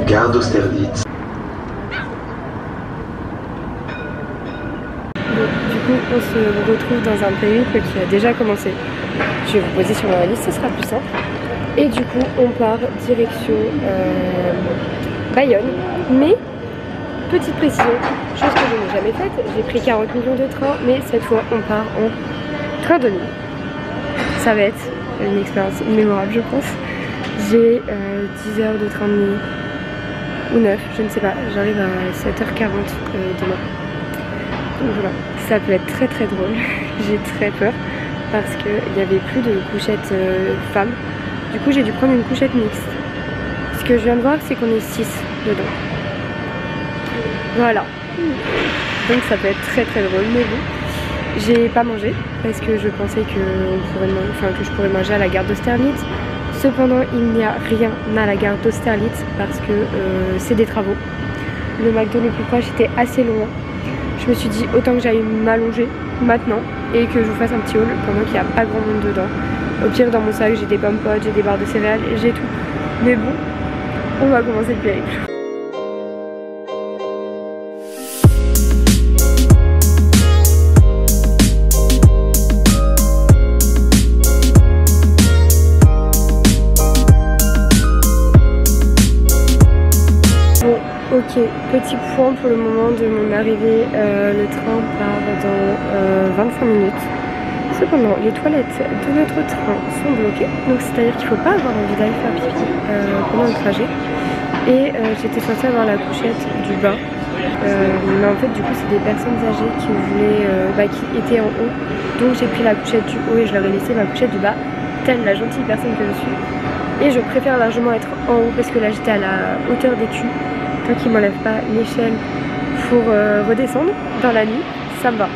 Gare d'Austerlitz. Bon, du coup, on se retrouve dans un périple qui a déjà commencé. Je vais vous poser sur ma liste, ce sera plus simple. Et du coup, on part direction Bayonne. Mais, petite précision, chose que je n'ai jamais faite, j'ai pris 40 millions de trains, mais cette fois, on part en train de nuit. Ça va être une expérience mémorable, je pense. J'ai 10 heures de train de nuit. Ou 9, je ne sais pas, j'arrive à 7h40 demain. Donc voilà, ça peut être très très drôle. J'ai très peur parce qu'il n'y avait plus de couchette femmes. Du coup j'ai dû prendre une couchette mixte. Ce que je viens de voir c'est qu'on est 6 dedans. Voilà. Donc ça peut être très très drôle, mais bon. J'ai pas mangé parce que je pensais que je pourrais manger à la gare d'Austerlitz. Cependant, il n'y a rien à la gare d'Austerlitz parce que c'est des travaux. Le McDo le plus proche était assez loin. Je me suis dit autant que j'aille m'allonger maintenant et que je vous fasse un petit haul pendant qu'il n'y a pas grand monde dedans. Au pire, dans mon sac, j'ai des pommes potes, j'ai des barres de céréales, j'ai tout. Mais bon, on va commencer le périple. Ok, petit point pour le moment de mon arrivée, le train part dans 25 minutes. Cependant, les toilettes de notre train sont bloquées, donc c'est-à-dire qu'il ne faut pas avoir envie d'aller faire pipi pendant le trajet. Et j'étais censée avoir la couchette du bas, mais en fait du coup c'est des personnes âgées qui voulaient, qui étaient en haut, donc j'ai pris la couchette du haut et je leur ai laissé ma couchette du bas, telle la gentille personne que je suis. Et je préfère largement être en haut parce que là j'étais à la hauteur des culs. Tant qu'ils m'enlèvent pas l'échelle pour redescendre dans la nuit, ça me va.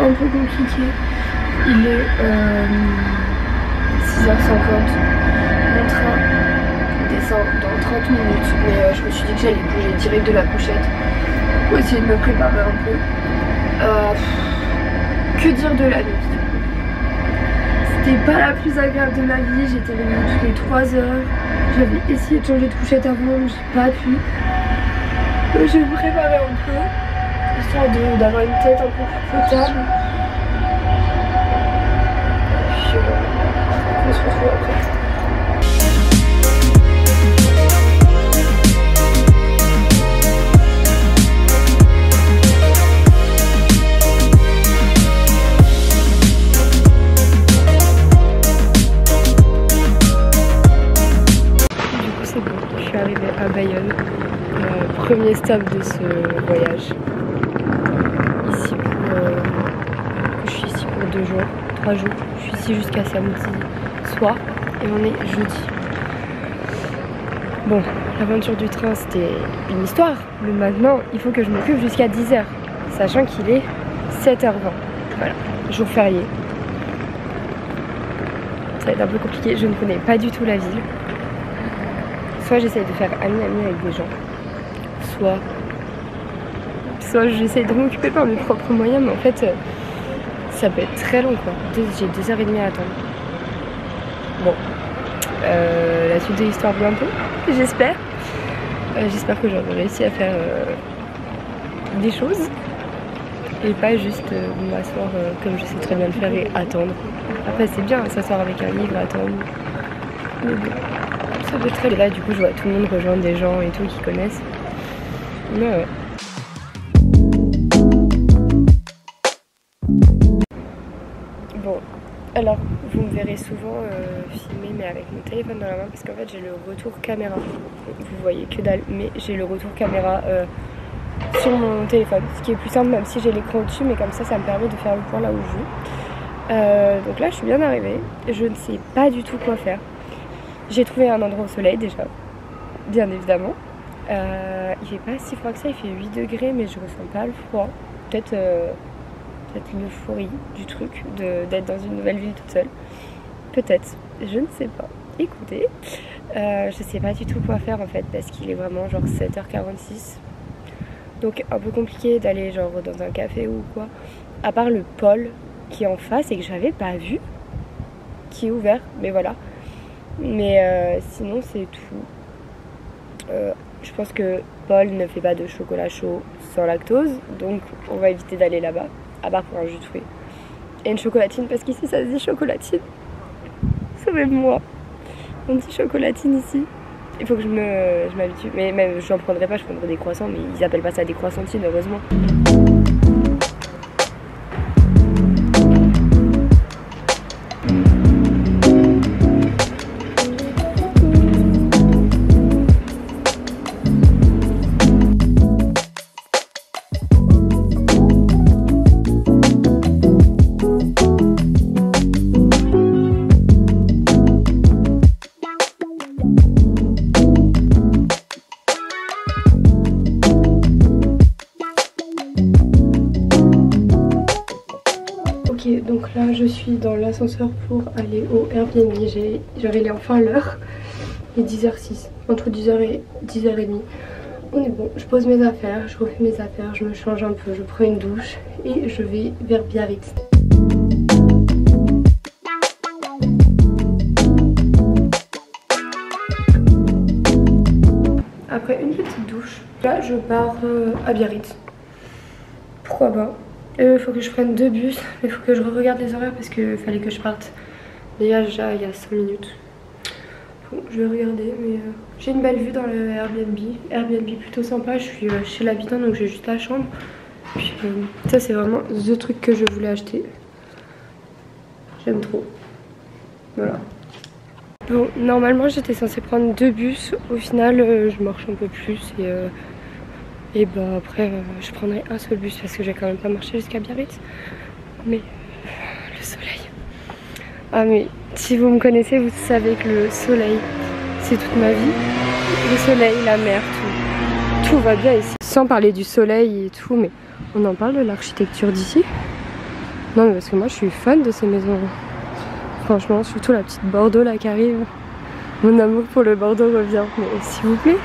Un peu compliqué, il est 6h50, mon train descend dans 30 minutes, mais je me suis dit que j'allais bouger direct de la couchette pour essayer de me préparer un peu. Que dire de la nuit? C'était pas la plus agréable de ma vie, j'étais réveillée toutes les 3 heures, j'avais essayé de changer de couchette avant, mais j'ai pas pu. Je vais me préparer un peu, histoire d'avoir une tête un peu confortable. Puis on se retrouve après. Du coup c'est bon, je suis arrivée à Bayonne. Premier stop de ce voyage. Je suis ici pour 2 jours, 3 jours. Je suis ici jusqu'à samedi soir et on est jeudi. Bon, l'aventure du train c'était une histoire, mais maintenant il faut que je m'occupe jusqu'à 10h, sachant qu'il est 7h20. Voilà, jour férié. Ça va être un peu compliqué, je ne connais pas du tout la ville. Soit j'essaye de faire ami-ami avec des gens, soit j'essaye de m'occuper par mes propres moyens, mais en fait ça peut être très long quoi. J'ai 2h30 à attendre. Bon, la suite de l'histoire bientôt, j'espère. J'espère que j'aurai réussi à faire des choses. et pas juste m'asseoir comme je sais très bien le faire et attendre. Après c'est bien s'asseoir avec un livre, attendre. Mais bon, ça peut être très... Et là du coup je vois tout le monde rejoindre des gens et tout qui connaissent. Mais ouais. Bon, alors vous me verrez souvent filmer mais avec mon téléphone dans la main parce qu'en fait j'ai le retour caméra. Vous voyez que dalle, mais j'ai le retour caméra sur mon téléphone. Ce qui est plus simple même si j'ai l'écran au-dessus, mais comme ça me permet de faire le point là où je veux. Donc là je suis bien arrivée, je ne sais pas du tout quoi faire. J'ai trouvé un endroit au soleil déjà, bien évidemment. Il fait pas si froid que ça, il fait 8 degrés mais je ressens pas le froid. Peut-être l'euphorie du truc d'être dans une nouvelle ville toute seule. Peut-être, je ne sais pas. Écoutez, je sais pas du tout quoi faire en fait parce qu'il est vraiment genre 7h46. Donc un peu compliqué d'aller genre dans un café ou quoi. À part le pôle qui est en face et que j'avais pas vu, qui est ouvert, mais voilà. Mais sinon c'est tout. Je pense que Paul ne fait pas de chocolat chaud sans lactose, donc on va éviter d'aller là-bas, à part pour un jus de fruits. Et une chocolatine, parce qu'ici ça se dit chocolatine. Sauvez-moi. On dit chocolatine ici. Il faut que je m'habitue. Mais même j'en prendrai pas, je prendrai des croissants, mais ils appellent pas ça des croissantines, heureusement. Ok, donc là je suis dans l'ascenseur pour aller au Airbnb. J'avais enfin l'heure, il est 10h06, entre 10h et 10h30. On est bon, je pose mes affaires, je refais mes affaires, je me change un peu, je prends une douche et je vais vers Biarritz. Après une petite douche, là je pars à Biarritz. Pourquoi pas? Il faut que je prenne 2 bus, mais il faut que je regarde les horaires parce qu'il fallait que je parte déjà il y a 5 minutes. Bon, je vais regarder, mais j'ai une belle vue dans le Airbnb. Airbnb plutôt sympa, je suis chez l'habitant donc j'ai juste la chambre. Puis ça c'est vraiment the truc que je voulais acheter. J'aime trop. Voilà. Bon, normalement j'étais censée prendre 2 bus, au final je marche un peu plus et bah après je prendrai un seul bus parce que j'ai quand même pas marché jusqu'à Biarritz. Mais le soleil. Ah mais si vous me connaissez, vous savez que le soleil c'est toute ma vie. Le soleil, la mer, tout va bien ici. Sans parler du soleil et tout, mais on en parle de l'architecture d'ici. Non mais parce que moi je suis fan de ces maisons. Franchement, surtout la petite Bordeaux là qui arrive. Mon amour pour le Bordeaux revient, mais s'il vous plaît.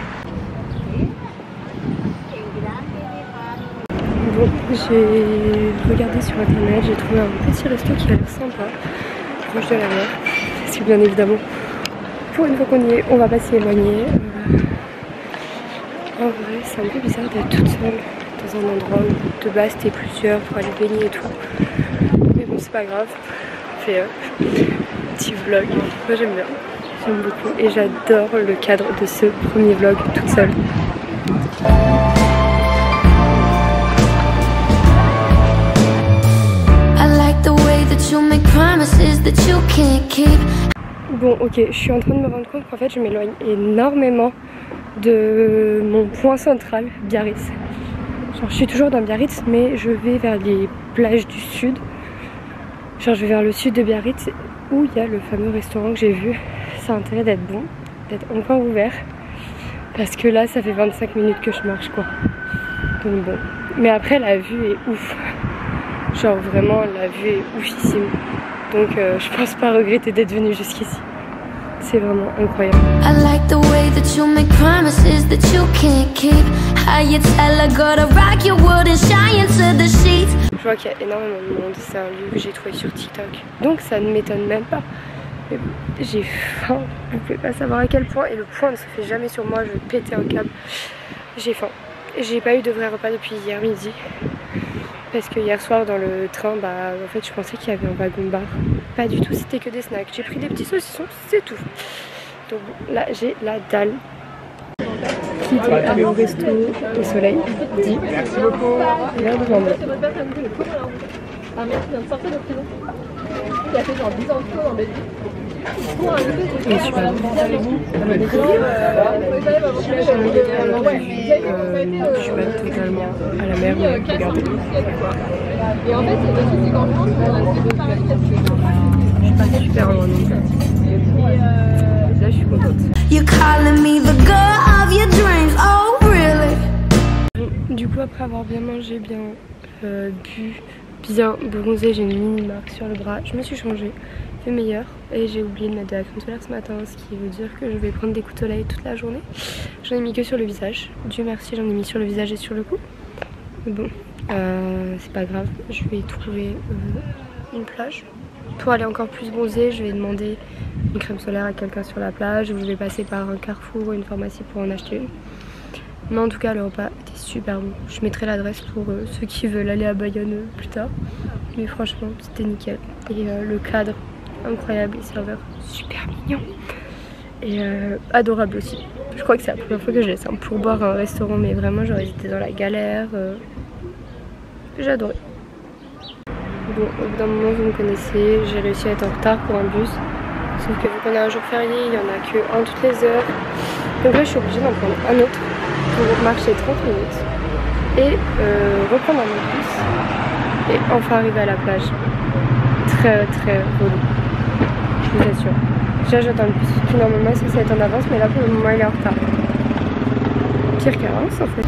Bon, j'ai regardé sur internet, j'ai trouvé un petit resto qui a l'air sympa, proche de la mer. Parce que bien évidemment, pour une fois qu'on y est, on va pas s'y éloigner. En vrai, c'est un peu bizarre d'être toute seule dans un endroit où de base t'es plusieurs pour aller baigner et tout. Mais bon, c'est pas grave. On fait un petit vlog. Moi j'aime bien, j'aime beaucoup. Et j'adore le cadre de ce premier vlog toute seule. Bon ok, je suis en train de me rendre compte qu'en fait je m'éloigne énormément de mon point central, Biarritz. Genre je suis toujours dans Biarritz mais je vais vers les plages du sud. Genre je vais vers le sud de Biarritz où il y a le fameux restaurant que j'ai vu. Ça a intérêt d'être bon, d'être encore ouvert. Parce que là ça fait 25 minutes que je marche quoi. Donc bon. Mais après la vue est ouf. Genre vraiment la vue est oufissime. Donc je pense pas regretter d'être venue jusqu'ici. C'est vraiment incroyable. Je vois qu'il y a énormément de monde. C'est un lieu que j'ai trouvé sur TikTok. Donc ça ne m'étonne même pas. Mais bon, j'ai faim. Vous pouvez pas savoir à quel point. Et le point ne se fait jamais sur moi. Je vais péter un câble. J'ai faim. J'ai pas eu de vrai repas depuis hier midi. parce que hier soir dans le train, en fait je pensais qu'il y avait un wagon bar. Pas du tout, c'était que des snacks. J'ai pris des petits saucissons, c'est tout. Donc là j'ai la dalle. Qui dit aller au resto au soleil dit merci beaucoup. Verre de vin blanc. Un mec qui vient de sortir de prison, qui a fait genre 10 ans de clos en Belgique. Et super bon. Je suis pas totalement à la mer, mais regardez. Et en fait, c'est qu'en France, c'est pareil. Je suis pas super loin donc là je suis contente. Du coup après avoir bien mangé, bien bu, bien bronzé, j'ai une mini marque sur le bras. Je me suis changée, fait meilleur et j'ai oublié de mettre de la crème solaire ce matin, ce qui veut dire que je vais prendre des coups de soleil toute la journée. J'en ai mis que sur le visage. Dieu merci, j'en ai mis sur le visage et sur le cou. Mais bon, c'est pas grave, je vais trouver une plage. Pour aller encore plus bronzer, je vais demander une crème solaire à quelqu'un sur la plage ou je vais passer par un Carrefour ou une pharmacie pour en acheter une. Mais en tout cas, le repas était super bon. Je mettrai l'adresse pour ceux qui veulent aller à Bayonne plus tard. Mais franchement, c'était nickel. Et le cadre, incroyable. Les serveurs, super mignons. Et adorable aussi. Je crois que c'est la première fois que je laisse un pourboire à un restaurant. Mais vraiment, j'aurais été dans la galère. J'ai adoré. Bon, au bout d'un moment, vous me connaissez. J'ai réussi à être en retard pour un bus. Sauf que vu qu'on a un jour férié, il n'y en a que un toutes les heures. Donc là, je suis obligée d'en prendre un autre pour marcher 30 minutes et reprendre un autre bus et enfin arriver à la plage. Très très relou, je vous assure. Déjà j'attends le bus qui normalement est censé être en avance, mais là pour le moment il est en retard. Pire qu'avance en fait.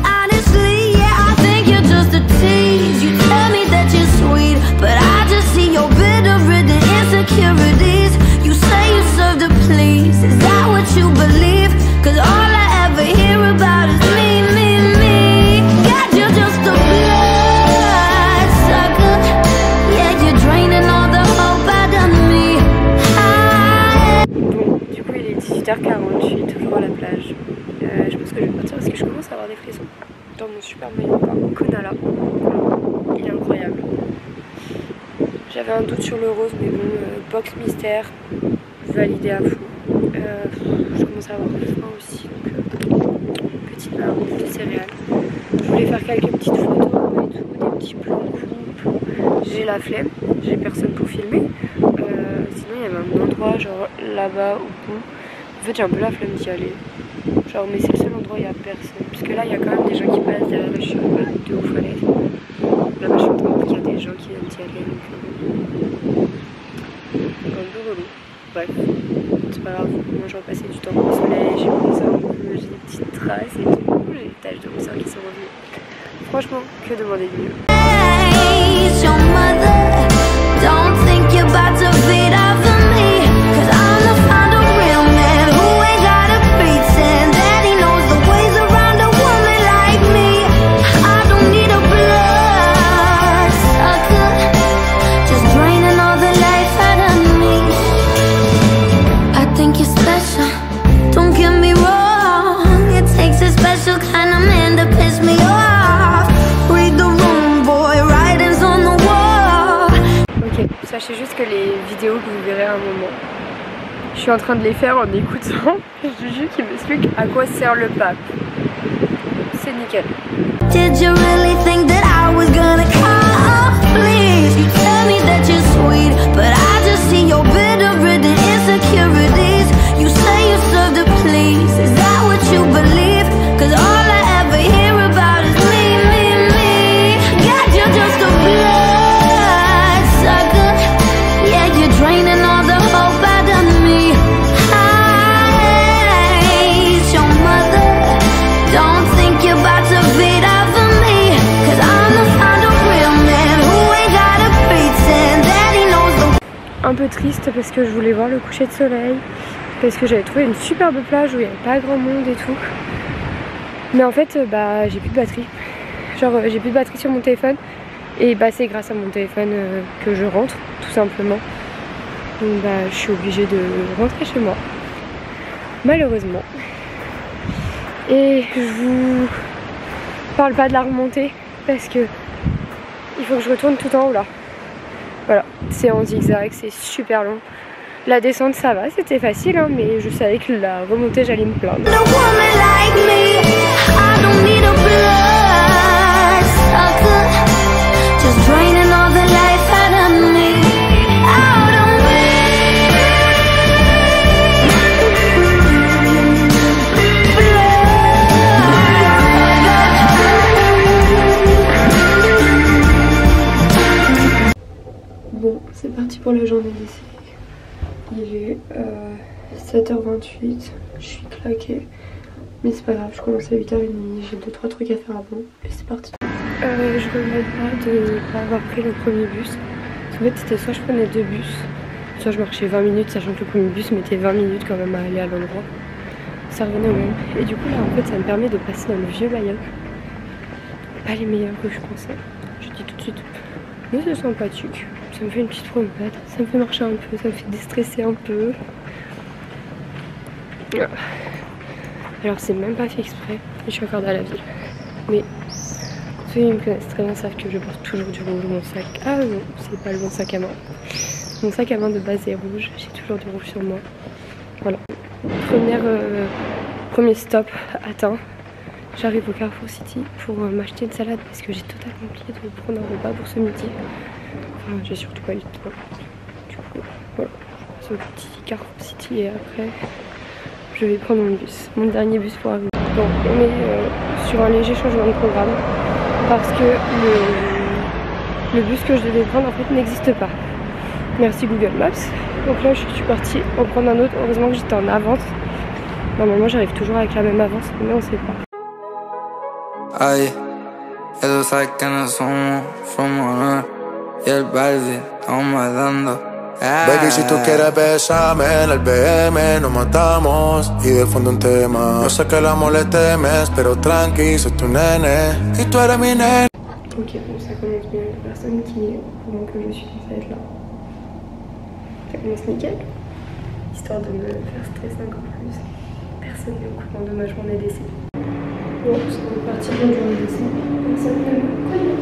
Je suis toujours à la plage. Je pense que je vais partir parce que je commence à avoir des frissons dans mon super maillot Konala. Il est incroyable. J'avais un doute sur le rose, mais bon, box mystère, validé à fond. Je commence à avoir faim aussi, donc petite barre de céréales. Je voulais faire quelques petites photos et tout, des petits plans de couple. J'ai la flemme, j'ai personne pour filmer. Sinon il y avait un endroit genre là-bas au bout. En fait j'ai un peu la flemme d'y aller. Genre mais c'est le seul endroit où il n'y a personne. Parce que là il y a quand même des gens qui passent derrière le chien de ouf à l'aise. Là-bas je suis en train de voir qu'il y a des gens qui viennent d'y aller. Donc un peu relou. Bref, c'est pas grave. Moi je repassais du temps au soleil, j'ai bronzé un peu, j'ai des petites traces et tout. J'ai des taches de rousseur qui sont revenues. Franchement, que demander de mieux. Sachez juste que les vidéos que vous verrez à un moment, je suis en train de les faire en écoutant Juju qui m'explique à quoi sert le pape. C'est nickel. Did you really think that I was gonna come? Please, you tell me that you're sweet, but I just see your bitter-ridden insecurities. You say you serve to please, is that what you believe? Cause all I ever hear about is me, me, me. God, you're just a bloodsucker. Yeah, you're draining all the hope out of me. I hate your mother. Don't think you're about to beat up for me. Cause I'ma find a real man who ain't gotta pretend that he knows the... Un peu triste parce que je voulais voir le coucher de soleil. Parce que j'avais trouvé une superbe plage où il n'y avait pas grand monde et tout. Mais en fait, j'ai plus de batterie. Genre, j'ai plus de batterie sur mon téléphone. Et c'est grâce à mon téléphone que je rentre, tout simplement. Donc je suis obligée de rentrer chez moi. Malheureusement. Et je vous parle pas de la remontée. Parce que il faut que je retourne tout en haut là. Voilà, c'est en zigzag, c'est super long. La descente ça va, c'était facile hein, mais je savais que la remontée j'allais me plaindre. Bon, c'est parti pour la journée d'essai. Il est 7h28, je suis claquée. Mais c'est pas grave, je commence à 8h30, j'ai 2-3 trucs à faire avant et c'est parti. Je regrette pas de pas avoir pris le premier bus. En fait c'était soit je prenais 2 bus, soit je marchais 20 minutes, sachant que le premier bus mettait 20 minutes quand même à aller à l'endroit. Ça revenait au même. Et du coup là en fait ça me permet de passer dans le vieux Bayonne. Pas les meilleurs que je pensais, je dis tout de suite. Mais c'est sympathique, ça me fait une petite promenade, ça me fait marcher un peu, ça me fait déstresser un peu. Alors c'est même pas fait exprès, je suis encore dans la ville. Mais ceux qui me connaissent très bien savent que je porte toujours du rouge. Mon sac, ah non, c'est pas le bon sac à main. Mon sac à main de base est rouge, j'ai toujours du rouge sur moi. Voilà. Premier stop atteint. J'arrive au Carrefour City pour m'acheter une salade parce que j'ai totalement oublié de prendre un repas pour ce midi. Enfin, j'ai surtout pas eu le temps. Du coup, voilà. Je passe au petit Carrefour City et après je vais prendre mon bus, mon dernier bus pour arriver. Bon, on est sur un léger changement de programme parce que le bus que je devais prendre en fait n'existe pas. Merci Google Maps. Donc là je suis partie en prendre un autre. Heureusement que j'étais en avance. Normalement j'arrive toujours avec la même avance, mais on sait pas. Ay, ellos saben que no somos honor y el baile estamos dando. Baby, si tú quieres besarme en el BM nos matamos y de fondo un tema. Yo sé que la amor le temes, pero tranqui, soy tu nene y tú eres mi nene. Ok, bon ça commence bien, la personne qui est au moment que je suis censée être là. Ça commence nickel, histoire de me faire stresser encore plus. Personne n'est au courant de ma journée d'essai. Bon, c'est parti de la journée d'essai. Personne ne me connaît.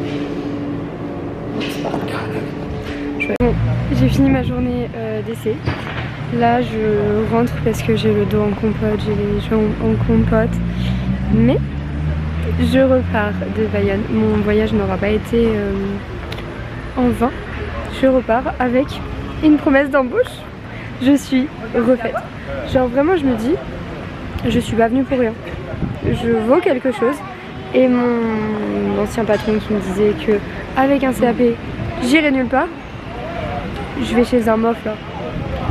Bon, c'est pas grave. Bon, j'ai fini ma journée d'essai. Là, je rentre parce que j'ai le dos en compote, j'ai les jambes en compote. Mais je repars de Bayonne. Mon voyage n'aura pas été en vain. Je repars avec une promesse d'embauche. Je suis refaite. Genre vraiment, je me dis, je suis pas venue pour rien. Je vaux quelque chose. Et mon ancien patron qui me disait que avec un CAP, j'irai nulle part. Je vais chez un MOF là.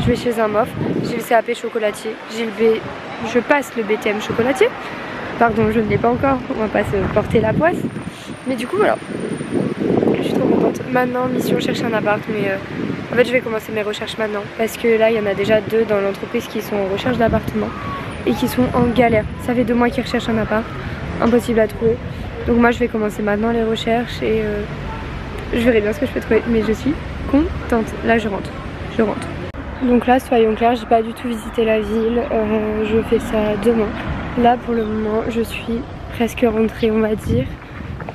Je vais chez un MOF. J'ai le CAP chocolatier. Je passe le BTM chocolatier. Pardon, je ne l'ai pas encore. On va pas se porter la poisse. Mais du coup, voilà. Je suis trop contente. Maintenant, mission chercher un appart. Mais en fait, je vais commencer mes recherches maintenant. Parce que là, il y en a déjà 2 dans l'entreprise qui sont en recherche d'appartement. Et qui sont en galère. Ça fait 2 mois qu'ils recherchent un appart. Impossible à trouver. Donc moi, je vais commencer maintenant les recherches. Et je verrai bien ce que je peux trouver. Mais je suis contente. Là, je rentre. Donc là, soyons clairs, j'ai pas du tout visité la ville. Je fais ça demain. Là, pour le moment, je suis presque rentrée, on va dire.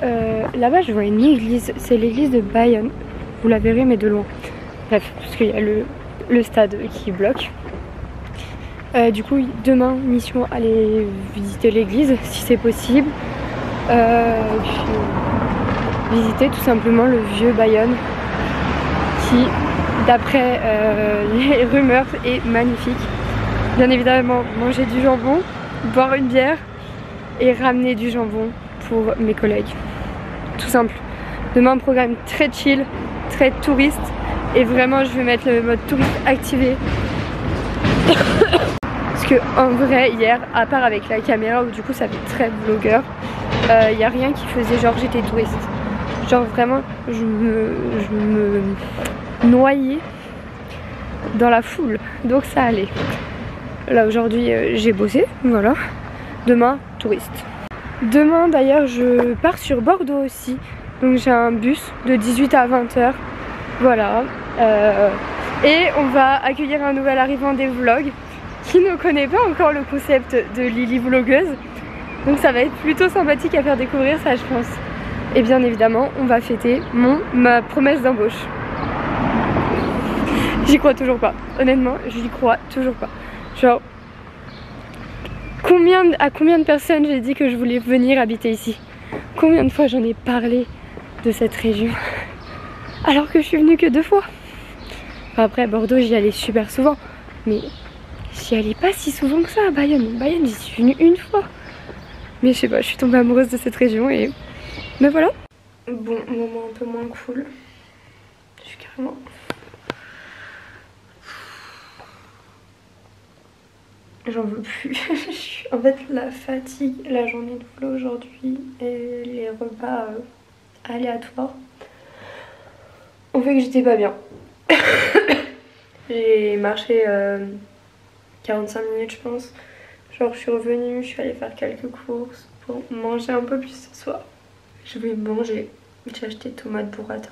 Là-bas, je vois une église. C'est l'église de Bayonne. Vous la verrez, mais de loin. Bref, parce qu'il y a le stade qui bloque. Du coup, demain, mission, aller visiter l'église, si c'est possible. Puis, visiter tout simplement le vieux Bayonne, qui, d'après les rumeurs, est magnifique. Bien évidemment, manger du jambon, boire une bière et ramener du jambon pour mes collègues. Tout simple. Demain, un programme très chill, très touriste. Et vraiment, je vais mettre le mode touriste activé. Parce que en vrai, hier, à part avec la caméra, où du coup ça fait très vlogueur, il n'y a rien qui faisait genre j'étais touriste. Genre vraiment, je me noyais dans la foule. Donc ça allait. Là aujourd'hui, j'ai bossé, voilà. Demain, touriste. Demain d'ailleurs, je pars sur Bordeaux aussi. Donc j'ai un bus de 18 à 20h. Voilà. Et on va accueillir un nouvel arrivant des vlogs qui ne connaît pas encore le concept de Lily vlogueuse. Donc ça va être plutôt sympathique à faire découvrir ça, je pense. Et bien évidemment, on va fêter ma promesse d'embauche. J'y crois toujours pas. Honnêtement, j'y crois toujours pas. Genre, à combien de personnes j'ai dit que je voulais venir habiter ici? Combien de fois j'en ai parlé de cette région? Alors que je suis venue que 2 fois. Enfin, après, Bordeaux, j'y allais super souvent. Mais j'y allais pas si souvent que ça à Bayonne. Bayonne, j'y suis venue 1 fois. Mais je sais pas, je suis tombée amoureuse de cette région et... Mais voilà. Bon, moment un peu moins cool. Je suis carrément... J'en veux plus. En fait, la fatigue, la journée de boulot aujourd'hui et les repas aléatoires ont fait que j'étais pas bien. J'ai marché 45 minutes, je pense. Genre, je suis revenue, je suis allée faire quelques courses pour manger un peu plus ce soir. Je vais manger. J'ai acheté tomates burrata.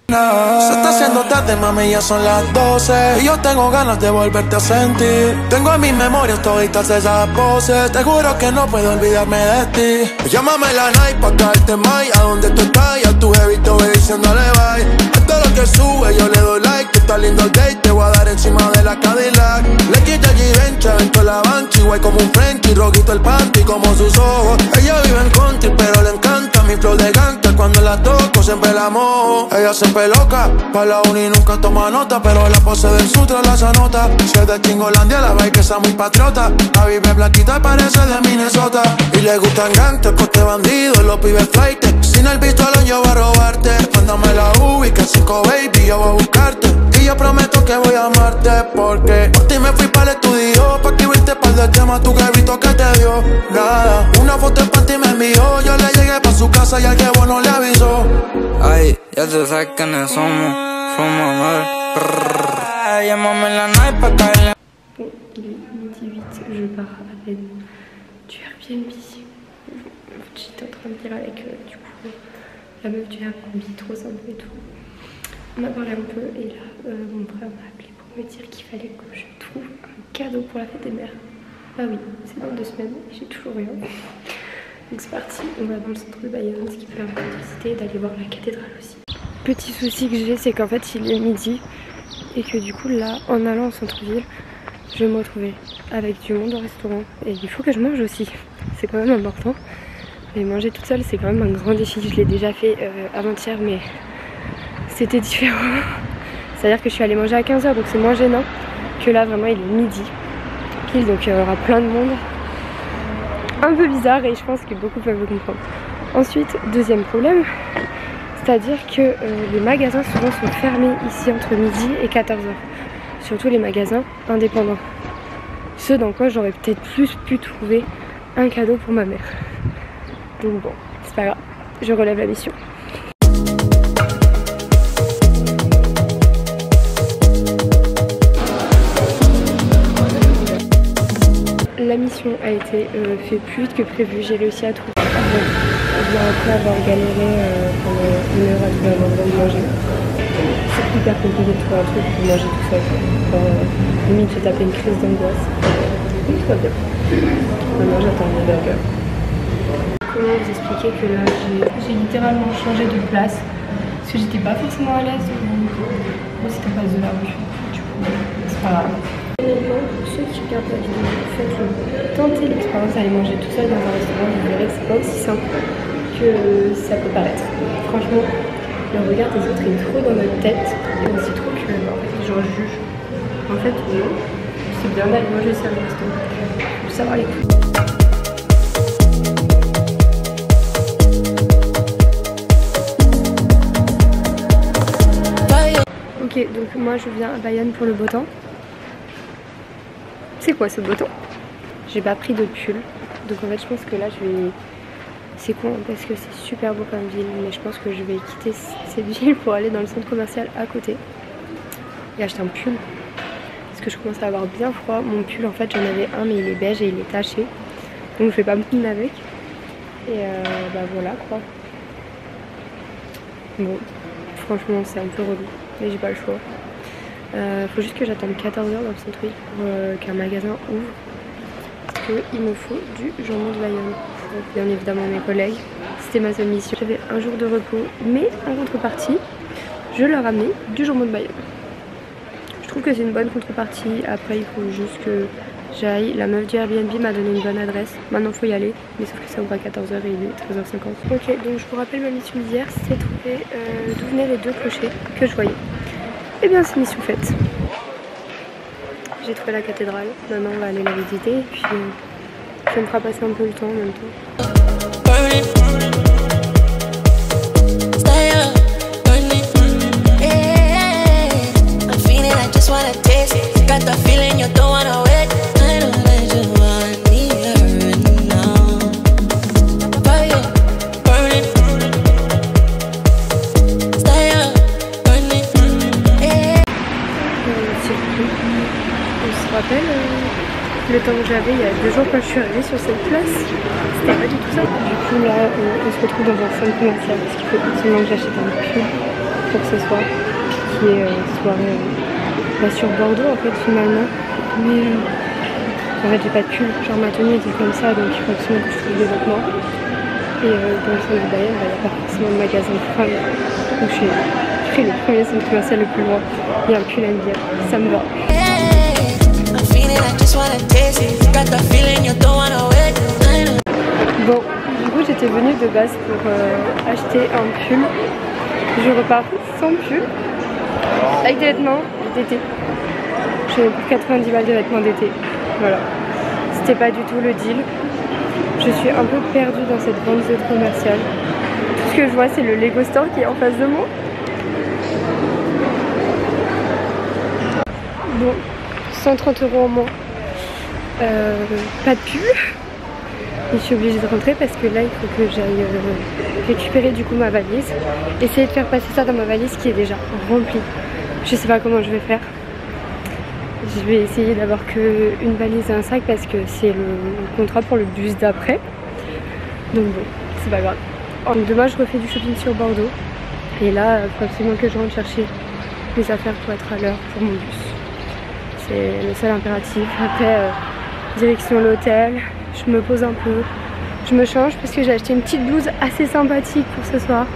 Se está haciendo tarde, mami, ya son las 12 y yo tengo ganas de volverte a sentir. Tengo en mis memorias toditas esas voces. Te juro que no puedo olvidarme de ti. Llámame la night pa' caerte más. A donde tú estás, ya tu heavy te voy diciéndole bye. A todo lo que sube yo le doy like. Que está lindo el date, te voy a dar encima de la Cadillac. Le quita G-Bench, aventó la bancha. Igual como un Frenkie, rojito el panty como sus ojos. Ella vive en country, pero le encanta mi flow de gangsta. Cuando la toco siempre la mojo. Ella siempre loca, pa' la uni nunca toma nota, pero la pose del sutra la anota. Si es de Chingolandia, la ve que está muy patriota. La vive blanquita y parece de Minnesota. Y le gustan gangsters, coste bandidos, los pibes flight. Sin el pistolón yo voy a robarte. Mándame la UBI, que 5 baby, yo voy a buscarte. Y yo prometo que voy a amarte, porque por ti me fui para el estudio, pa' escribirte par de temas, tu que visto que te dio. Nada, una foto en panty me envió. Yo le llegué pa' su casa y al que bueno le avisó. Ay, ya te sabes quiénes somos, somos llámame la night pa' caerle. Bon, il est 18, je pars à peine du Airbnb. J'étais en train de dire avec du coup la meuf du Airbnb, trop sympa et tout. On a parlé un peu et là mon frère m'a appelé pour me dire qu'il fallait que je trouve un cadeau pour la fête des mères. Ah oui, c'est dans 2 semaines et j'ai toujours rien. Donc c'est parti, on va dans le centre de Bayonne, ce qui me permet de visiter et d'aller voir la cathédrale aussi. Petit souci que j'ai, c'est qu'en fait il est midi et que du coup là, en allant au centre-ville, je vais me retrouver avec du monde au restaurant et il faut que je mange aussi. C'est quand même important. Mais manger toute seule, c'est quand même un grand défi. Je l'ai déjà fait avant-hier, mais c'était différent. C'est-à-dire que je suis allée manger à 15 h, donc c'est moins gênant que là. Vraiment, il est midi pile, donc il y aura plein de monde. Un peu bizarre et je pense que beaucoup peuvent le comprendre. Ensuite, deuxième problème, c'est-à-dire que les magasins souvent sont fermés ici entre midi et 14 h. Surtout les magasins indépendants. Ceux dans quoi j'aurais peut-être plus pu trouver un cadeau pour ma mère. Donc bon, c'est pas grave, je relève la mission. La mission a été faite plus vite que prévu, j'ai réussi à trouver. Après avoir galéré pendant 1 heure à trouver un endroit de manger. C'est hyper compliqué de trouver un truc pour manger tout seul. Limite j'ai tapé une crise d'angoisse. Tout va bien. Maintenant j'attends mon burger. Comment vous expliquer que là j'ai littéralement changé de place parce que j'étais pas forcément à l'aise. Moi c'était en face de la rue. Du coup c'est pas grave. Honnêtement, pour ceux qui regardent la vidéo, faites-le. Tentez l'expérience d'aller manger tout seul dans un restaurant, vous verrez que c'est pas aussi simple que ça peut paraître. Franchement, le regard des autres est trop dans notre tête et on se dit trop que en fait les gens jugent. En fait non, c'est bien d'aller manger seul au restaurant. Il faut savoir les coups. Ok, donc moi je viens à Bayonne pour le beau temps. C'est quoi ce beau temps? J'ai pas pris de pull, donc en fait je pense que là je vais... C'est con parce que c'est super beau comme ville, mais je pense que je vais quitter cette ville pour aller dans le centre commercial à côté et acheter un pull. Parce que je commence à avoir bien froid. Mon pull en fait j'en avais un mais il est beige et il est taché, donc je vais pas me prendre avec. Et bah voilà quoi. Bon, franchement c'est un peu relou, mais j'ai pas le choix. Faut juste que j'attende 14 h dans le centre-ville pour qu'un magasin ouvre. Parce qu'il me faut du jambon de Bayonne. Bien évidemment mes collègues, c'était ma seule mission. J'avais un jour de repos, mais en contrepartie, je leur ramenais du jambon de Bayonne. Je trouve que c'est une bonne contrepartie. Après, il faut juste que j'aille. La meuf du Airbnb m'a donné une bonne adresse. Maintenant, il faut y aller. Mais sauf que ça ouvre à 14h et il est 13h50. Ok, donc je vous rappelle ma mission d'hier, c'était trouver d'où venaient les deux clochers que je voyais. Et bien, c'est mission faite. J'ai trouvé la cathédrale. Maintenant, on va aller la visiter. Et puis, ça me fera passer un peu le temps en même temps. Le temps que j'avais il y a 2 jours quand je suis arrivée sur cette place, c'était pas du tout ça. Du coup là on se retrouve dans un centre commercial parce qu'il faut absolument que j'achète un pull pour ce soir qui est soirée sur Bordeaux en fait finalement. Mais en fait j'ai pas de pull, genre ma tenue était comme ça donc il faut absolument que je trouve des vêtements. Et dans le centre de Bayonne il n'y a pas forcément de magasin de femmes. Donc j'ai pris le premier centre commercial le plus loin. Il y a un pull à me dire, ça me va. Bon, du coup j'étais venue de base pour acheter un pull. Je repars sans pull, avec des vêtements d'été. J'ai pour 90 balles de vêtements d'été. Voilà, c'était pas du tout le deal. Je suis un peu perdue dans cette grande zone commerciale. Tout ce que je vois c'est le Lego Store qui est en face de moi. Bon, 130 € en moins. Pas de pull. Et je suis obligée de rentrer parce que là il faut que j'aille récupérer du coup ma valise. Essayer de faire passer ça dans ma valise qui est déjà remplie. Je sais pas comment je vais faire. Je vais essayer d'avoir qu'une valise et un sac parce que c'est le contrat pour le bus d'après. Donc bon, c'est pas grave. Donc demain je refais du shopping sur Bordeaux. Et là il faut absolument que je rentre chercher mes affaires pour être à l'heure pour mon bus. C'est le seul impératif. Après direction l'hôtel, je me pose un peu, je me change parce que j'ai acheté une petite blouse assez sympathique pour ce soir.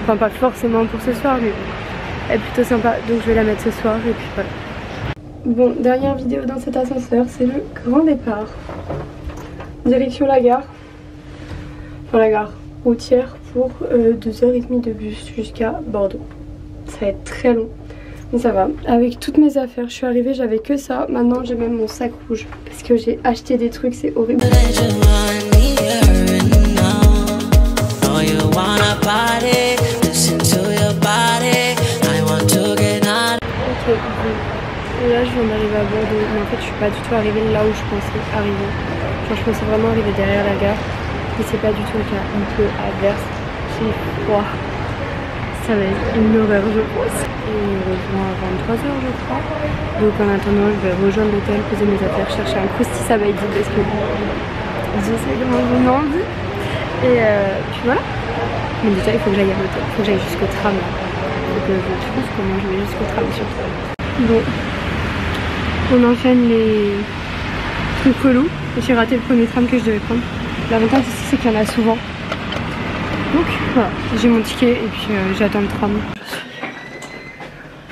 Enfin pas forcément pour ce soir mais elle est plutôt sympa donc je vais la mettre ce soir et puis voilà. Bon, dernière vidéo dans cet ascenseur, c'est le grand départ. Direction la gare, enfin la gare routière pour 2h30 de bus jusqu'à Bordeaux. Ça va être très long. Mais ça va, avec toutes mes affaires, je suis arrivée, j'avais que ça. Maintenant j'ai même mon sac rouge parce que j'ai acheté des trucs, c'est horrible. Ok, là je viens d'arriver à Bordeaux, mais en fait je suis pas du tout arrivée là où je pensais arriver. Genre je pensais vraiment arriver derrière la gare, mais c'est pas du tout le cas, un peu adverse. J'ai froid. Ça va être une horreur je pense. Et on rejoint à 23h je crois. Donc en attendant je vais rejoindre l'hôtel, poser mes affaires, chercher un crousti sabaïdi parce que je sais comment j'en ai envie. Et puis voilà. Mais déjà il faut que j'aille à l'hôtel, il faut que j'aille jusqu'au tram. Il faut que je trouve comment je vais jusqu'au tram surtout. Bon, on enchaîne les trucs relous. J'ai raté le premier tram que je devais prendre. L'avantage ici c'est qu'il y en a souvent. Donc voilà, j'ai mon ticket et puis j'attends le tram. Je suis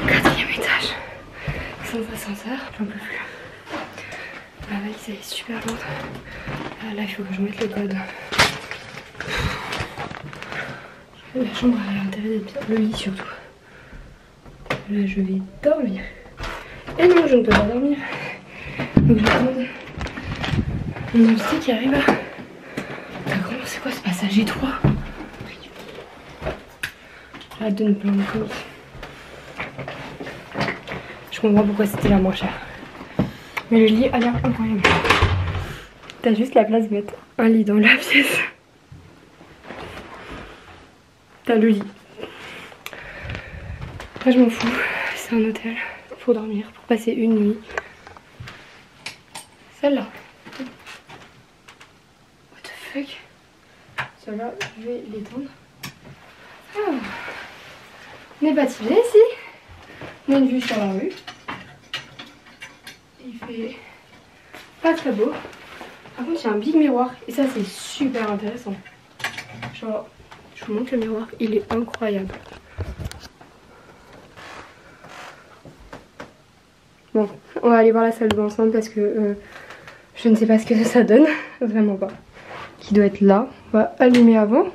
au 4e étage, sans ascenseur, j'en peux plus. Ma valise elle est super lourde. Là il faut que je mette le code. La chambre a l'intérêt d'être bien, le lit surtout. Là je vais dormir. Et non, je ne peux pas dormir. Donc je vais prendre mon invité qui arrive à... C'est quoi ce passage étroit? J'ai hâte de ne pas en commis. Je comprends pourquoi c'était la moins chère. Mais le lit a l'air incroyable. T'as juste la place de mettre un lit dans la pièce. T'as le lit. Après je m'en fous. C'est un hôtel pour dormir, pour passer une nuit. Celle-là. What the fuck? Celle-là, je vais l'étendre. Ah. On est bâti bien ici. On a une vue sur la rue. Il fait pas très beau. Par contre, il y a un big miroir et ça, c'est super intéressant. Genre, je vous montre le miroir, il est incroyable. Bon, on va aller voir la salle de bain ensemble parce que je ne sais pas ce que ça donne, vraiment pas. Qui doit être là, on va allumer avant.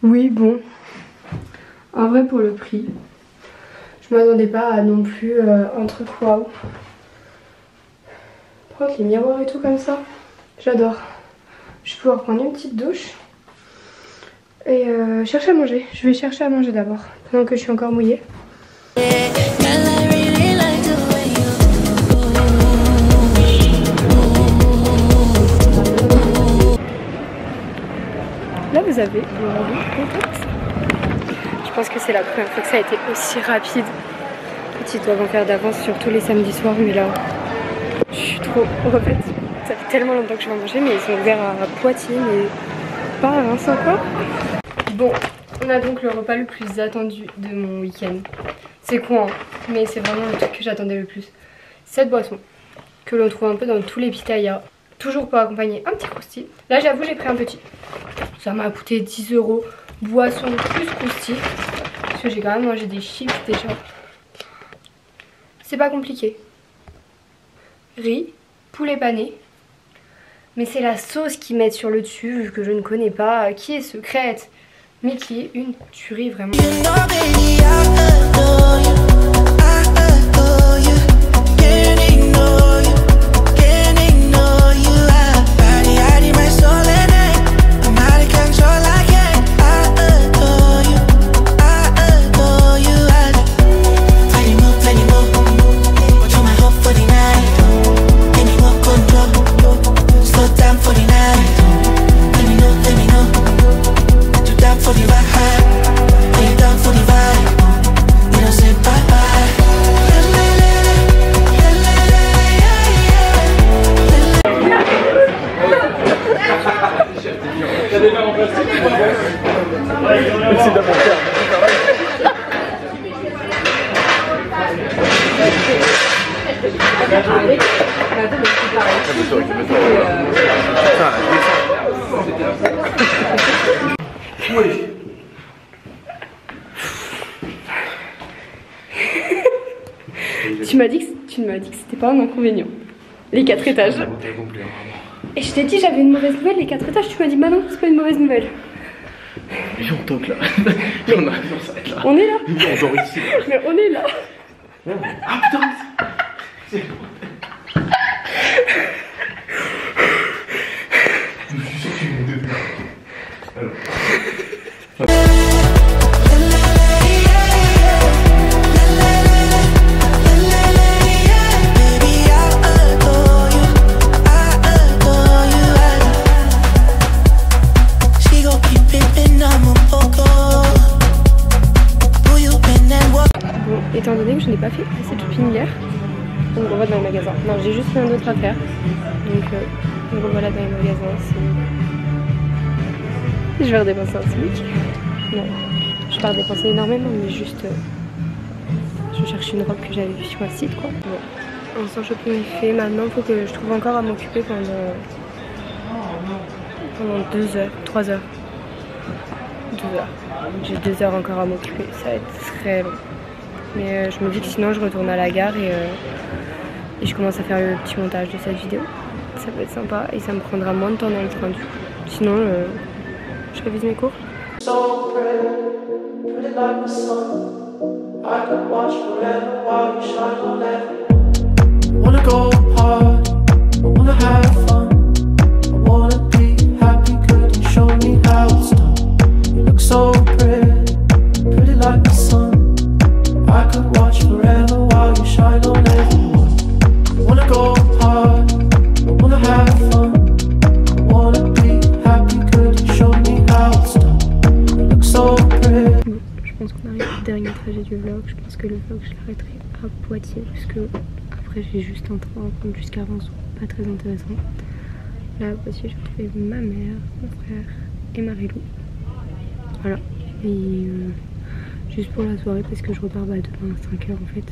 Oui, bon, en vrai pour le prix, je m'attendais pas à non plus un truc waouh. Par contre les miroirs et tout comme ça, j'adore. Je vais pouvoir prendre une petite douche et chercher à manger. Je vais chercher à manger d'abord pendant que je suis encore mouillée. Là vous avez le rendu complexe. Je pense que c'est la première fois que ça a été aussi rapide. Ils doivent en faire d'avance sur tous les samedis soirs, mais là je suis trop refaite. Ça fait tellement longtemps que je vais en manger, mais ils sont ouverts à Poitiers, mais pas à Reims encore. Bon, on a donc le repas le plus attendu de mon week-end. C'est con, hein, mais c'est vraiment le truc que j'attendais le plus. Cette boisson, que l'on trouve un peu dans tous les pitayas. Toujours pour accompagner un petit croustille. Là j'avoue j'ai pris un petit. Ça m'a coûté 10 €. Boisson plus croustille. Parce que j'ai quand même mangé des chips déjà. C'est pas compliqué. Riz, poulet pané. Mais c'est la sauce qu'ils mettent sur le dessus que je ne connais pas, qui est secrète. Mais qui est une tuerie vraiment. Tu m'as dit que c'était pas un inconvénient. Les 4 étages. Et je t'ai dit j'avais une mauvaise nouvelle, les 4 étages, tu m'as dit bah non, c'est pas une mauvaise nouvelle. Mais on toque là. Mais on s'arrête là. On est là. On dort ici. Mais on est là. Ah putain. Je suis sûr que tu m'as deux. Alors. Étant donné que je n'ai pas fait assez de shopping hier, on me revoit dans les magasins. Non, j'ai juste rien d'autre à faire. Donc on me revoit là dans les magasins. Je vais redépenser un SMIC. Non, je vais pas redépenser énormément, mais juste je cherche une robe que j'avais vue sur un site quoi. Bon, on sent shopping fait. Maintenant, il faut que je trouve encore à m'occuper pendant 2 heures, 3 heures. 2 heures. J'ai 2 heures encore à m'occuper. Ça va être très long. Mais je me dis que sinon je retourne à la gare et je commence à faire le petit montage de cette vidéo. Ça peut être sympa et ça me prendra moins de temps dans le train du coup. Sinon je révise mes cours. Du vlog, je pense que le vlog je l'arrêterai à Poitiers parce que après j'ai juste un train à prendre jusqu'à Reims, pas très intéressant. Là à Poitiers j'ai retrouvé ma mère, mon frère et Marie-Lou. Voilà, et juste pour la soirée parce que je repars demain à 5 h en fait.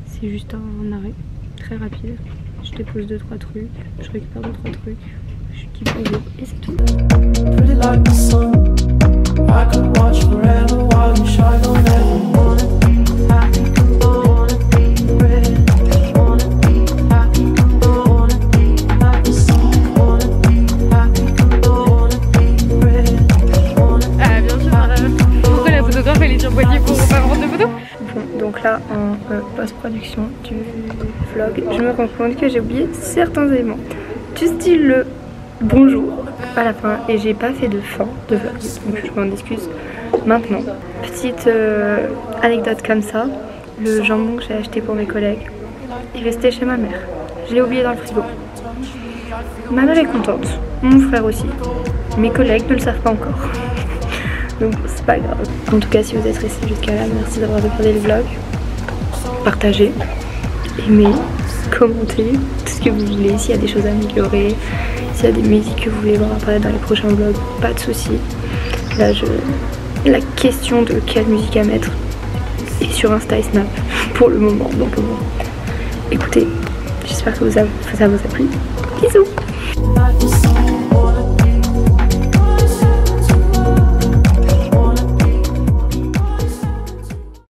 C'est juste un arrêt très rapide, je dépose 2-3 trucs, je récupère 2-3 trucs, je kiffe mon vlog et c'est tout. Pretty like the sun. I could watch forever while you shine on every morning. Happy, wanna be ready. Wanna be happy, wanna be like the sun. Wanna be happy, wanna be ready. Ah bien sûr, pourquoi la photographe elle est sur poignet pour pas prendre de photos? Bon, donc là en post-production du vlog, je me rends compte que j'ai oublié certains éléments. Du style le bonjour à la fin et j'ai pas fait de fin de vlog, donc je m'en excuse maintenant. Petite anecdote comme ça, le jambon que j'ai acheté pour mes collègues est resté chez ma mère. Je l'ai oublié dans le frigo. Ma mère est contente, mon frère aussi. Mes collègues ne le savent pas encore. Donc c'est pas grave. En tout cas, si vous êtes restés jusqu'à là, merci d'avoir regardé le vlog. Partagez, aimez, commentez, tout ce que vous voulez. S'il y a des choses à améliorer, s'il y a des musiques que vous voulez voir apparaître dans les prochains vlogs, pas de soucis. Là, la question de quelle musique à mettre est sur Insta et Snap pour le moment. Donc bon, écoutez, j'espère que ça vous a plu. Bisous.